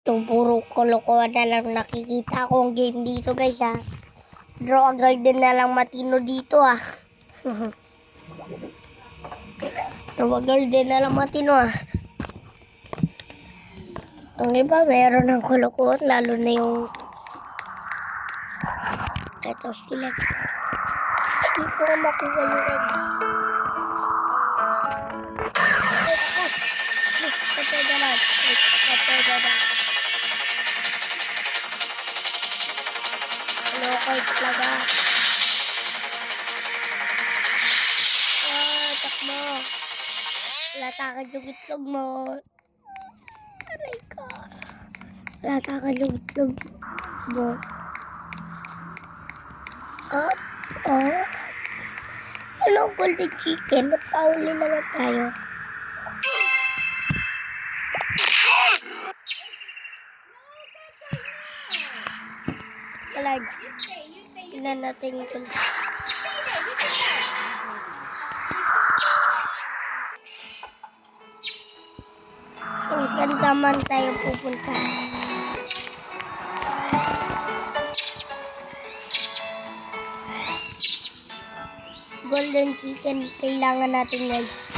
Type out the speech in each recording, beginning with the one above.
Itong puro kolokohan na lang nakikita kong game dito guys ha. Draw a garden na lang matino dito ah. Draw a garden na lang matino ah. Ang iba meron ng kolokohan lalo na yung ito sila. Hindi ko makuha yung red. Katega lang. Katega lang. Okay, talaga. Takbo. Latakan yung itlog mo. Aray ka. Latakan yung itlog mo. Up. Ano, golden chicken? Ba't pauli naman tayo? Wala. Tingnan natin ito. Kung saan naman tayo pupunta. Golden chicken. Kailangan natin guys.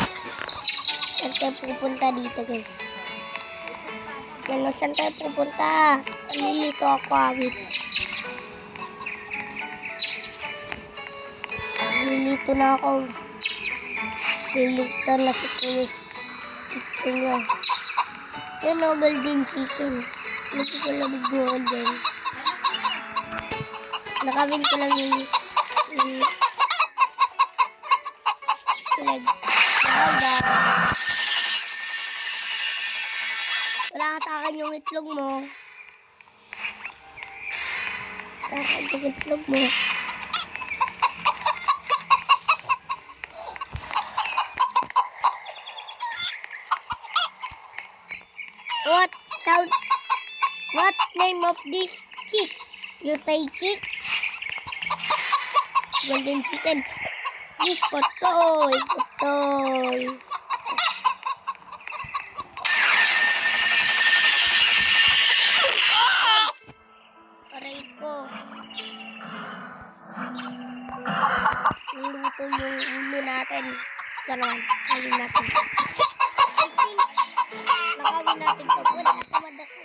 Saan tayo pupunta dito guys? Ano, saan tayo pupunta? Nalilito ako awit. Nalilito na ako. Nalilito na si Kuya Kitsu niya. Yan o, golden chicken. Lagi ko lang golden. Nakawin ko lang yung wala katakan yung itlog mo. Katakan yung itlog mo. What sound? What name of this chick? You say chick? Golden chicken. Potoy, potoy. Aray ko. Luto yung ulo natin. Gano'n, kawin natin. I think, nakawin natin ito. Wala, tamad ako.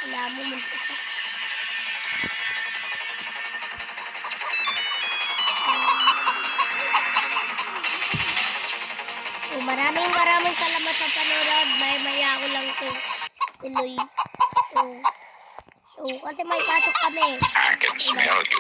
Wala mo magpasa. Maraming salamat sa panonood. Maya ako lang ito tuloy. So, kasi may pasok kami. I can smell you.